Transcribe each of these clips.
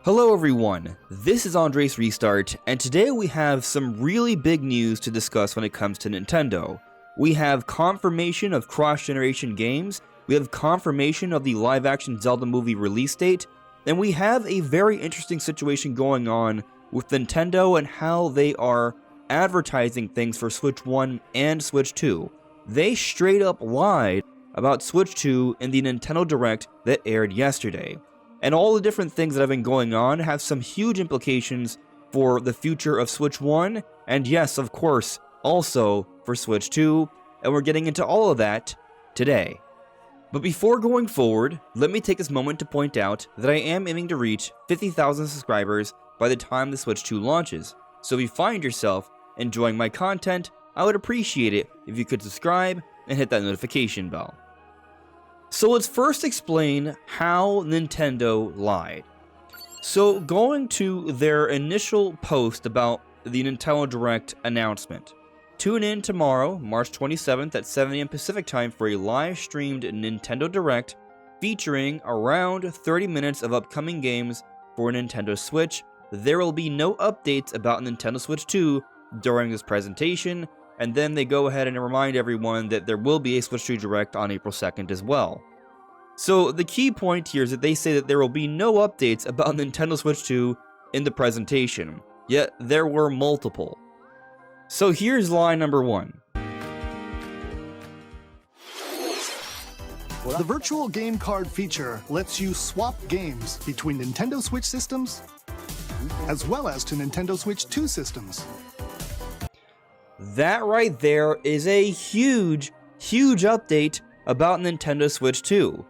Hello everyone, this is AndresRestart, and today we have some really big news to discuss when it comes to Nintendo. We have confirmation of cross-generation games, we have confirmation of the live-action Zelda movie release date, and we have a very interesting situation going on with Nintendo and how they are advertising things for Switch 1 and Switch 2. They straight up lied about Switch 2 in the Nintendo Direct that aired yesterday. And all the different things that have been going on have some huge implications for the future of Switch 1, and yes, of course, also for Switch 2, and we're getting into all of that today. But before going forward, let me take this moment to point out that I am aiming to reach 50,000 subscribers by the time the Switch 2 launches, so if you find yourself enjoying my content, I would appreciate it if you could subscribe and hit that notification bell. So let's first explain how Nintendo lied. So going to their initial post about the Nintendo Direct announcement. Tune in tomorrow, March 27th at 7 AM Pacific time for a live-streamed Nintendo Direct featuring around 30 minutes of upcoming games for Nintendo Switch. There will be no updates about Nintendo Switch 2 during this presentation, and then they go ahead and remind everyone that there will be a Switch 2 Direct on April 2nd as well. So the key point here is that they say that there will be no updates about Nintendo Switch 2 in the presentation, yet there were multiple. So here's lie number 1. The virtual game card feature lets you swap games between Nintendo Switch systems as well as to Nintendo Switch 2 systems. That right there is a huge update about Nintendo Switch 2.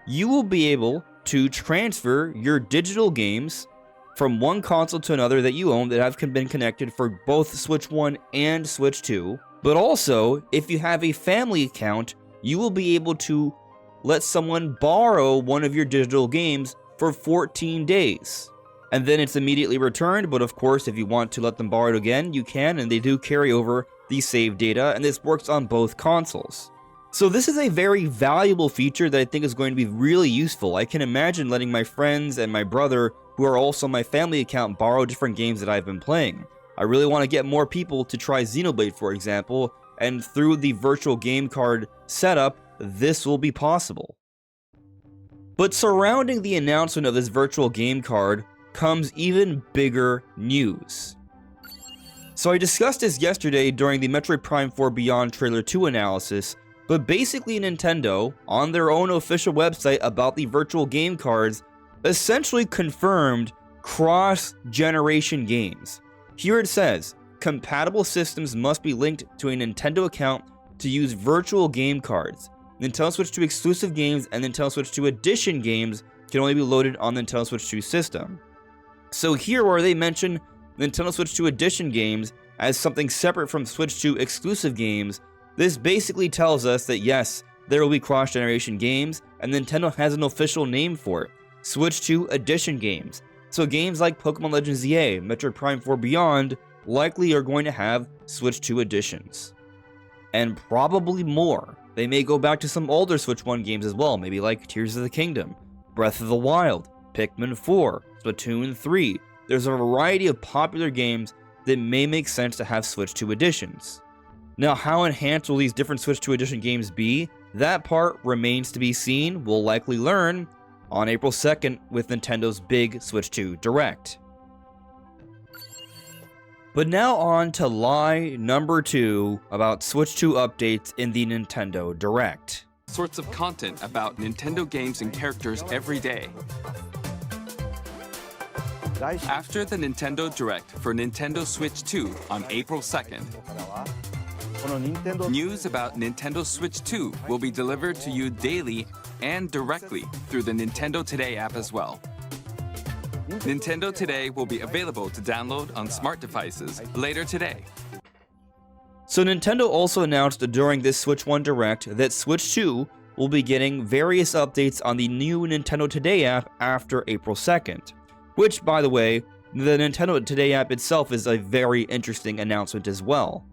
You will be able to transfer your digital games from one console to another that you own that have been connected for both Switch 1 and Switch 2. But also, if you have a family account, you will be able to let someone borrow one of your digital games for 14 days. And then it's immediately returned, but of course, if you want to let them borrow it again, you can, and they do carry over the save data, and this works on both consoles. So this is a very valuable feature that I think is going to be really useful. I can imagine letting my friends and my brother, who are also my family account, borrow different games that I've been playing. I really want to get more people to try Xenoblade, for example, and through the virtual game card setup, this will be possible. But surrounding the announcement of this virtual game card comes even bigger news. So I discussed this yesterday during the Metroid Prime 4 Beyond Trailer 2 analysis, but basically Nintendo, on their own official website about the virtual game cards, essentially confirmed cross-generation games. Here it says, compatible systems must be linked to a Nintendo account to use virtual game cards. Nintendo Switch 2 exclusive games and Nintendo Switch 2 Edition games can only be loaded on the Nintendo Switch 2 system. So here where they mention Nintendo Switch 2 Edition games as something separate from Switch 2 exclusive games, this basically tells us that yes, there will be cross-generation games, and Nintendo has an official name for it, Switch 2 Edition games. So games like Pokemon Legends ZA, Metroid Prime 4 Beyond, likely are going to have Switch 2 editions. And probably more. They may go back to some older Switch 1 games as well, maybe like Tears of the Kingdom, Breath of the Wild, Pikmin 4, Splatoon 3. There's a variety of popular games that may make sense to have Switch 2 editions. Now, how enhanced will these different Switch 2 edition games be? That part remains to be seen. We'll likely learn on April 2nd with Nintendo's big Switch 2 Direct. But now on to lie number 2 about Switch 2 updates in the Nintendo Direct. Sorts of content about Nintendo games and characters every day. After the Nintendo Direct for Nintendo Switch 2 on April 2nd, news about Nintendo Switch 2 will be delivered to you daily and directly through the Nintendo Today app as well. Nintendo Today will be available to download on smart devices later today. So Nintendo also announced during this Switch 1 Direct that Switch 2 will be getting various updates on the new Nintendo Today app after April 2nd. Which, by the way, the Nintendo Today app itself is a very interesting announcement as well.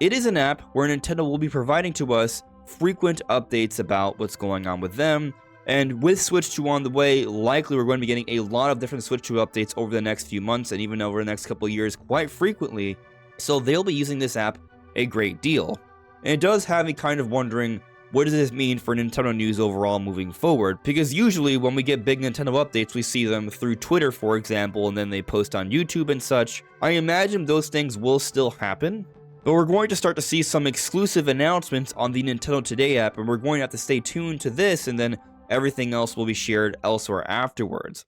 It is an app where Nintendo will be providing to us frequent updates about what's going on with them. And with Switch 2 on the way, likely we're going to be getting a lot of different Switch 2 updates over the next few months and even over the next couple of years quite frequently. So they'll be using this app a great deal. And it does have me kind of wondering, what does this mean for Nintendo news overall moving forward? Because usually when we get big Nintendo updates, we see them through Twitter, for example, and then they post on YouTube and such. I imagine those things will still happen, but we're going to start to see some exclusive announcements on the Nintendo Today app, and we're going to have to stay tuned to this, and then everything else will be shared elsewhere afterwards.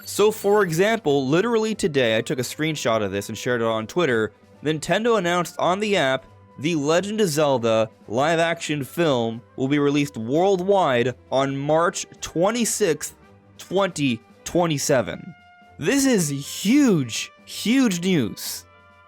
So for example, literally today, I took a screenshot of this and shared it on Twitter. Nintendo announced on the app, The Legend of Zelda live-action film will be released worldwide on March 26th, 2027. This is huge, huge news.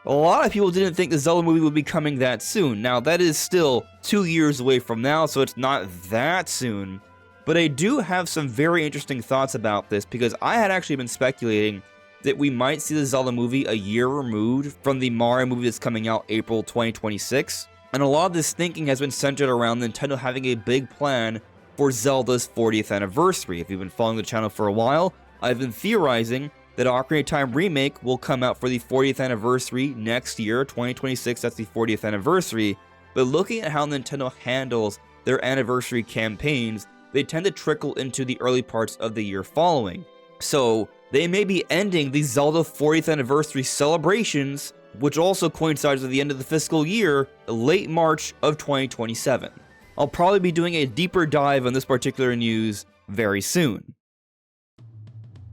A lot of people didn't think the Zelda movie would be coming that soon. Now, that is still 2 years away from now, so it's not that soon. But I do have some very interesting thoughts about this, because I had actually been speculating that we might see the Zelda movie a year removed from the Mario movie that's coming out April 2026. And a lot of this thinking has been centered around Nintendo having a big plan for Zelda's 40th anniversary. If you've been following the channel for a while, I've been theorizing that Ocarina of Time Remake will come out for the 40th anniversary next year, 2026, that's the 40th anniversary. But looking at how Nintendo handles their anniversary campaigns, they tend to trickle into the early parts of the year following. So they may be ending the Zelda 40th anniversary celebrations, which also coincides with the end of the fiscal year, late March of 2027. I'll probably be doing a deeper dive on this particular news very soon.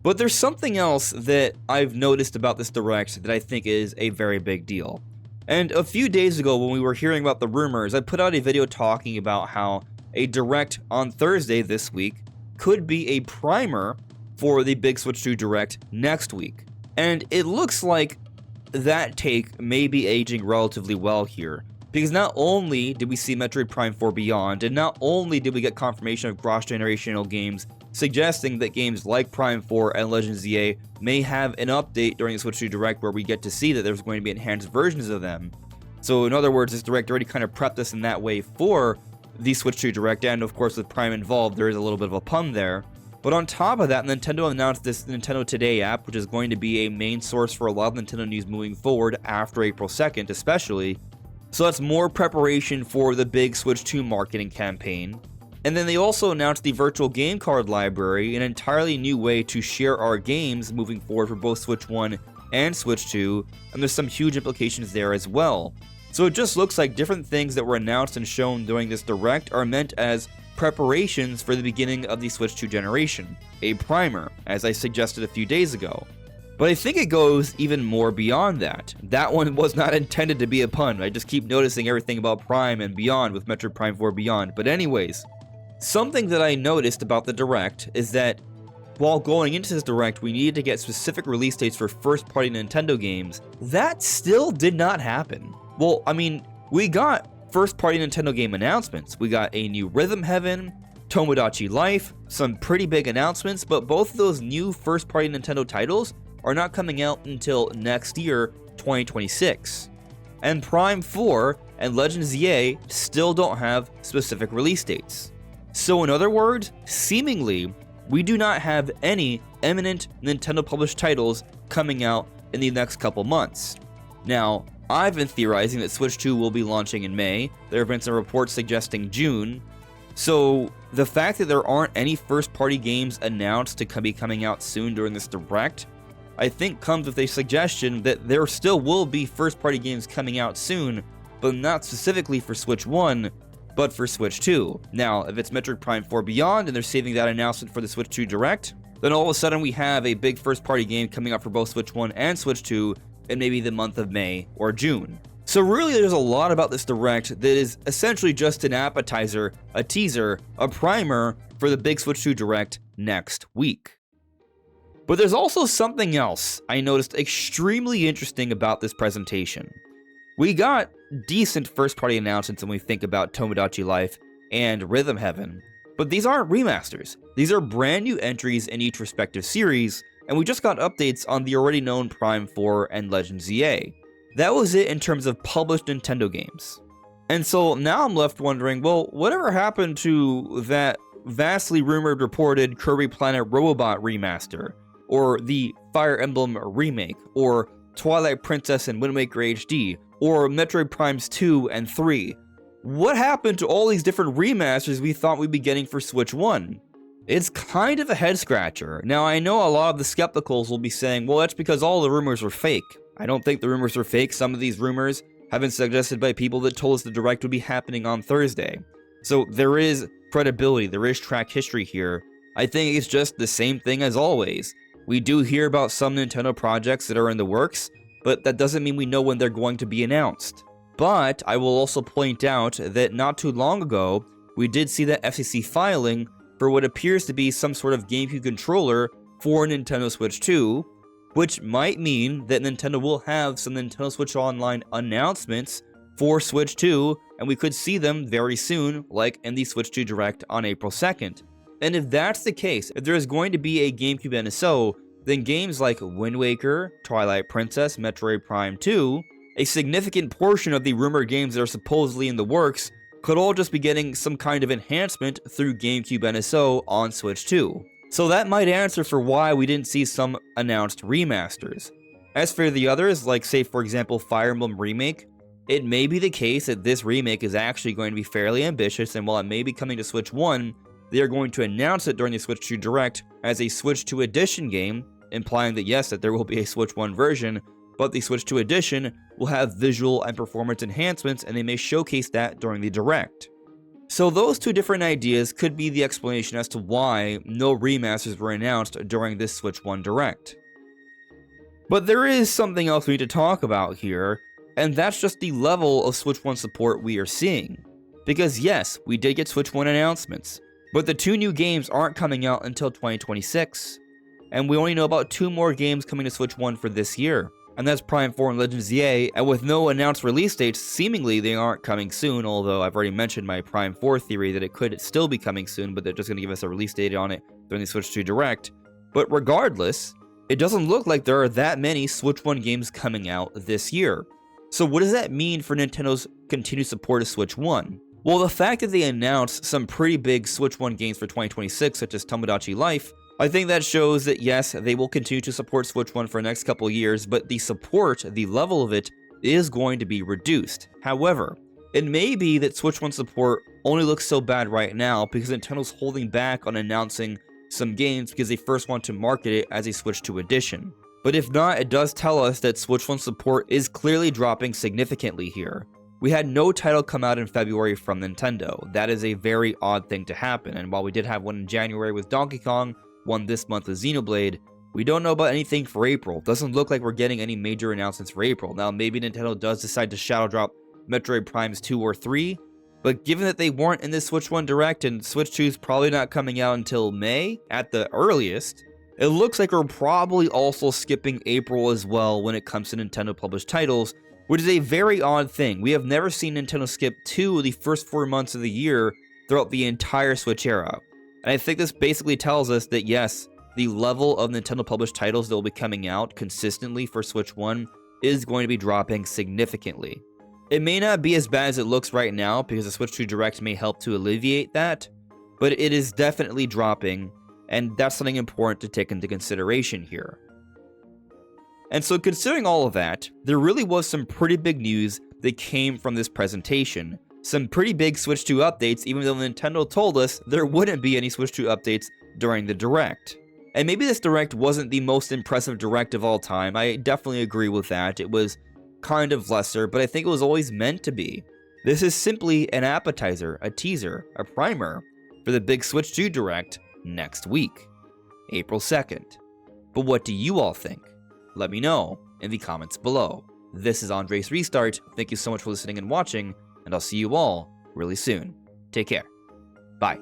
But there's something else that I've noticed about this Direct that I think is a very big deal. And a few days ago when we were hearing about the rumors, I put out a video talking about how a Direct on Thursday this week could be a primer for the Big Switch 2 Direct next week. And it looks like that take may be aging relatively well here. Because not only did we see Metroid Prime 4 Beyond, and not only did we get confirmation of cross-generational games suggesting that games like Prime 4 and Legend of Zelda may have an update during the Switch 2 Direct where we get to see that there's going to be enhanced versions of them. So in other words, this Direct already kind of prepped us in that way for the Switch 2 Direct, and of course with Prime involved, there is a little bit of a pun there. But on top of that, Nintendo announced this Nintendo Today app, which is going to be a main source for a lot of Nintendo news moving forward after April 2nd especially. So that's more preparation for the big Switch 2 marketing campaign. And then they also announced the virtual game card library, an entirely new way to share our games moving forward for both Switch 1 and Switch 2, and there's some huge implications there as well. So it just looks like different things that were announced and shown during this Direct are meant as preparations for the beginning of the Switch 2 generation, a primer, as I suggested a few days ago. But I think it goes even more beyond that. That one was not intended to be a pun. I just keep noticing everything about Prime and Beyond with Metroid Prime 4 Beyond. But anyways, something that I noticed about the Direct is that while going into this Direct we needed to get specific release dates for first-party Nintendo games, that still did not happen. Well, I mean, we got first-party Nintendo game announcements. We got a new Rhythm Heaven, Tomodachi Life, some pretty big announcements, but both of those new first-party Nintendo titles are not coming out until next year, 2026. And Prime 4 and Legend of Zelda still don't have specific release dates. So in other words, seemingly, we do not have any eminent Nintendo published titles coming out in the next couple months. Now, I've been theorizing that Switch 2 will be launching in May. There have been some reports suggesting June. So the fact that there aren't any first-party games announced to be coming out soon during this Direct, I think comes with a suggestion that there still will be first-party games coming out soon, but not specifically for Switch 1, but for Switch 2. Now, if it's Metroid Prime 4 Beyond and they're saving that announcement for the Switch 2 Direct, then all of a sudden we have a big first-party game coming out for both Switch 1 and Switch 2 in maybe the month of May or June. So really there's a lot about this Direct that is essentially just an appetizer, a teaser, a primer for the big Switch 2 Direct next week. But there's also something else I noticed extremely interesting about this presentation. We got decent first-party announcements when we think about Tomodachi Life and Rhythm Heaven, but these aren't remasters. These are brand new entries in each respective series, and we just got updates on the already known Prime 4 and Legend of Zelda. That was it in terms of published Nintendo games. And so now I'm left wondering, well, whatever happened to that vastly rumored reported Kirby Planet Robobot remaster, or the Fire Emblem remake, or Twilight Princess and Wind Waker HD, or Metroid Primes 2 and 3? What happened to all these different remasters we thought we'd be getting for Switch 1? It's kind of a head scratcher. Now, I know a lot of the skepticals will be saying, well, that's because all the rumors were fake. I don't think the rumors were fake. Some of these rumors have been suggested by people that told us the Direct would be happening on Thursday. So there is credibility, there is track history here. I think it's just the same thing as always. We do hear about some Nintendo projects that are in the works, but that doesn't mean we know when they're going to be announced. But I will also point out that not too long ago, we did see the FCC filing for what appears to be some sort of GameCube controller for Nintendo Switch 2, which might mean that Nintendo will have some Nintendo Switch Online announcements for Switch 2, and we could see them very soon, like in the Switch 2 Direct on April 2nd. And if that's the case, if there is going to be a GameCube NSO, then games like Wind Waker, Twilight Princess, Metroid Prime 2, a significant portion of the rumored games that are supposedly in the works, could all just be getting some kind of enhancement through GameCube NSO on Switch 2. So that might answer for why we didn't see some announced remasters. As for the others, like say for example Fire Emblem Remake, it may be the case that this remake is actually going to be fairly ambitious, and while it may be coming to Switch 1, they are going to announce it during the Switch 2 Direct as a Switch 2 Edition game, implying that yes, that there will be a Switch 1 version, but the Switch 2 Edition will have visual and performance enhancements, and they may showcase that during the Direct. So those two different ideas could be the explanation as to why no remasters were announced during this Switch 1 Direct. But there is something else we need to talk about here, and that's just the level of Switch 1 support we are seeing. Because yes, we did get Switch 1 announcements, but the two new games aren't coming out until 2026. And we only know about 2 more games coming to Switch 1 for this year, and that's Prime 4 and Legends ZA, and with no announced release dates, seemingly they aren't coming soon, although I've already mentioned my Prime 4 theory that it could still be coming soon, but they're just going to give us a release date on it during the Switch 2 Direct. But regardless, it doesn't look like there are that many Switch 1 games coming out this year. So what does that mean for Nintendo's continued support of Switch 1? Well, the fact that they announced some pretty big Switch 1 games for 2026, such as Tomodachi Life, I think that shows that yes, they will continue to support Switch 1 for the next couple of years, but the support, the level of it, is going to be reduced. However, it may be that Switch 1 support only looks so bad right now because Nintendo's holding back on announcing some games because they first want to market it as a Switch 2 edition. But if not, it does tell us that Switch 1 support is clearly dropping significantly here. We had no title come out in February from Nintendo. That is a very odd thing to happen, and while we did have one in January with Donkey Kong, one this month with Xenoblade, we don't know about anything for April. Doesn't look like we're getting any major announcements for April. Now, maybe Nintendo does decide to shadow drop Metroid Primes 2 or 3, but given that they weren't in this Switch 1 Direct and Switch 2 is probably not coming out until May at the earliest, it looks like we're probably also skipping April as well when it comes to Nintendo published titles, which is a very odd thing. We have never seen Nintendo skip 2 of the first 4 months of the year throughout the entire Switch era. And I think this basically tells us that yes, the level of Nintendo published titles that will be coming out consistently for Switch 1 is going to be dropping significantly. It may not be as bad as it looks right now because the Switch 2 Direct may help to alleviate that, but it is definitely dropping, and that's something important to take into consideration here. And so considering all of that, there really was some pretty big news that came from this presentation. Some pretty big Switch 2 updates, even though Nintendo told us there wouldn't be any Switch 2 updates during the Direct. And maybe this Direct wasn't the most impressive Direct of all time. I definitely agree with that. It was kind of lesser, but I think it was always meant to be. This is simply an appetizer, a teaser, a primer for the big Switch 2 Direct next week, April 2nd. But what do you all think? Let me know in the comments below. This is AndresRestart. Thank you so much for listening and watching, and I'll see you all really soon. Take care. Bye.